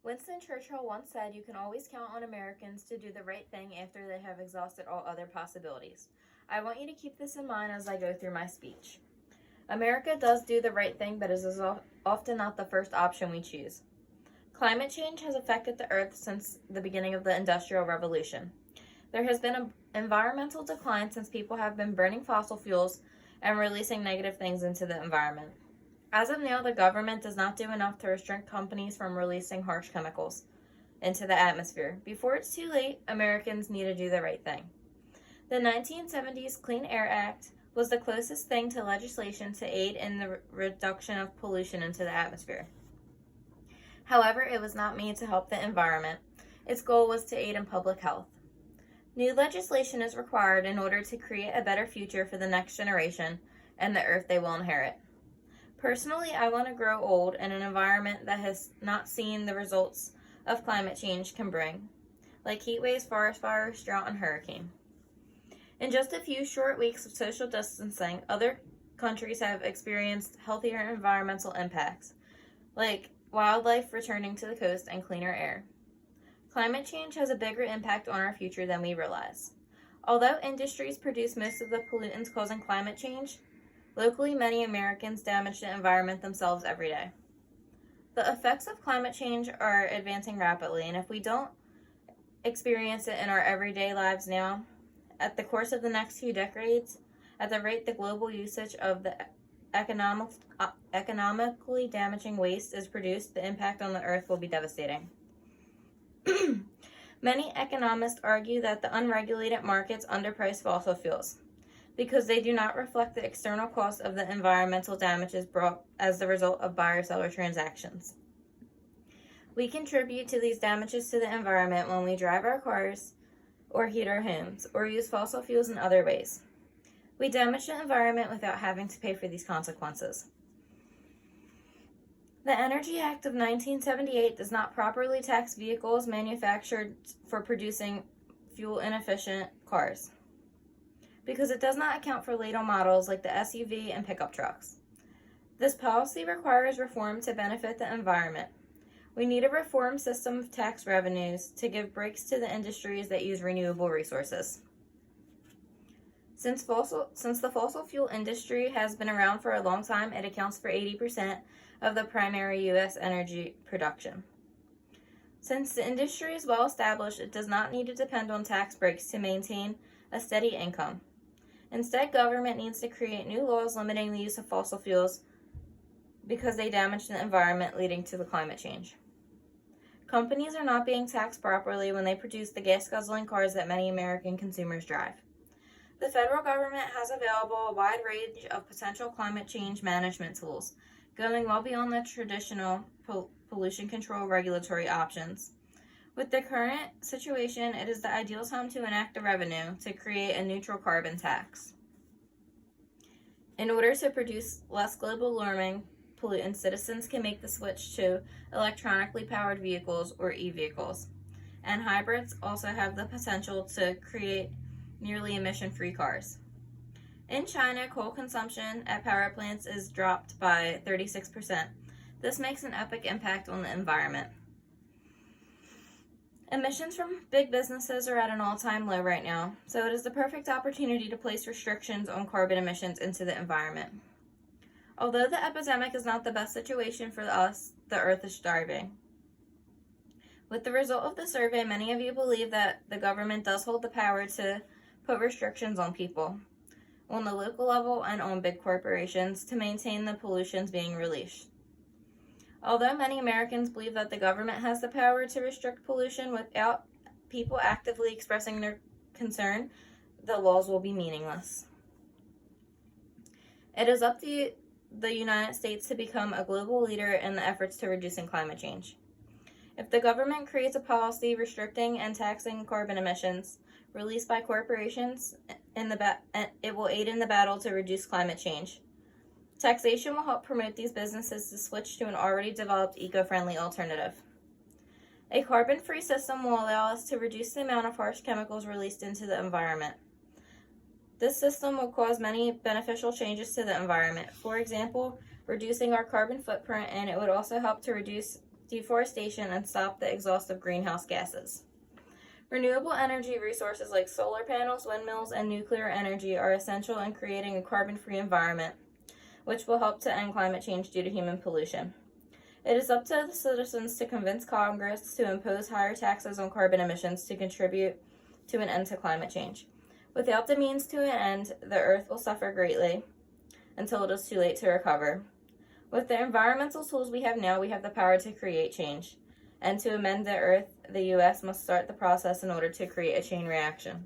Winston Churchill once said, "You can always count on Americans to do the right thing after they have exhausted all other possibilities." I want you to keep this in mind as I go through my speech. America does do the right thing, but is often not the first option we choose. Climate change has affected the Earth since the beginning of the Industrial Revolution. There has been an environmental decline since people have been burning fossil fuels and releasing negative things into the environment. As of now, the government does not do enough to restrict companies from releasing harsh chemicals into the atmosphere. Before it's too late, Americans need to do the right thing. The 1970s Clean Air Act was the closest thing to legislation to aid in the reduction of pollution into the atmosphere. However, it was not made to help the environment. Its goal was to aid in public health. New legislation is required in order to create a better future for the next generation and the earth they will inherit. Personally, I want to grow old in an environment that has not seen the results of climate change can bring, like heat waves, forest fires, drought, and hurricane. In just a few short weeks of social distancing, other countries have experienced healthier environmental impacts, like wildlife returning to the coast and cleaner air. Climate change has a bigger impact on our future than we realize. Although industries produce most of the pollutants causing climate change, locally many Americans damage the environment themselves every day. The effects of climate change are advancing rapidly, and if we don't experience it in our everyday lives now, at the course of the next few decades, at the rate the global usage of the economically damaging waste is produced, the impact on the earth will be devastating. Many economists argue that the unregulated markets underprice fossil fuels because they do not reflect the external cost of the environmental damages brought as the result of buyer-seller transactions. We contribute to these damages to the environment when we drive our cars or heat our homes or use fossil fuels in other ways. We damage the environment without having to pay for these consequences. The Energy Act of 1978 does not properly tax vehicles manufactured for producing fuel-inefficient cars, because it does not account for later models like the SUV and pickup trucks. This policy requires reform to benefit the environment. We need a reform system of tax revenues to give breaks to the industries that use renewable resources. Since the fossil fuel industry has been around for a long time, it accounts for 80% of the primary U.S. energy production. Since the industry is well established, it does not need to depend on tax breaks to maintain a steady income. Instead, government needs to create new laws limiting the use of fossil fuels because they damage the environment, leading to the climate change. Companies are not being taxed properly when they produce the gas-guzzling cars that many American consumers drive. The federal government has available a wide range of potential climate change management tools, going well beyond the traditional pollution control regulatory options. With the current situation, it is the ideal time to enact a revenue to create a neutral carbon tax. In order to produce less global warming pollutants, citizens can make the switch to electronically powered vehicles or e-vehicles, and hybrids also have the potential to create nearly emission-free cars. In China, coal consumption at power plants is dropped by 36%. This makes an epic impact on the environment. Emissions from big businesses are at an all-time low right now, so it is the perfect opportunity to place restrictions on carbon emissions into the environment. Although the epidemic is not the best situation for us, the Earth is starving. With the result of the survey, many of you believe that the government does hold the power to put restrictions on people, on the local level and on big corporations, to maintain the pollutions being released. Although many Americans believe that the government has the power to restrict pollution without people actively expressing their concern, the laws will be meaningless. It is up to the United States to become a global leader in the efforts to reducing climate change. If the government creates a policy restricting and taxing carbon emissions released by corporations, it will aid in the battle to reduce climate change. Taxation will help promote these businesses to switch to an already developed eco-friendly alternative. A carbon-free system will allow us to reduce the amount of harsh chemicals released into the environment. This system will cause many beneficial changes to the environment. For example, reducing our carbon footprint, and it would also help to reduce deforestation, and stop the exhaust of greenhouse gases. Renewable energy resources like solar panels, windmills, and nuclear energy are essential in creating a carbon-free environment, which will help to end climate change due to human pollution. It is up to the citizens to convince Congress to impose higher taxes on carbon emissions to contribute to an end to climate change. Without the means to an end, the Earth will suffer greatly until it is too late to recover. With the environmental tools we have now, we have the power to create change. And to amend the Earth, the U.S. must start the process in order to create a chain reaction.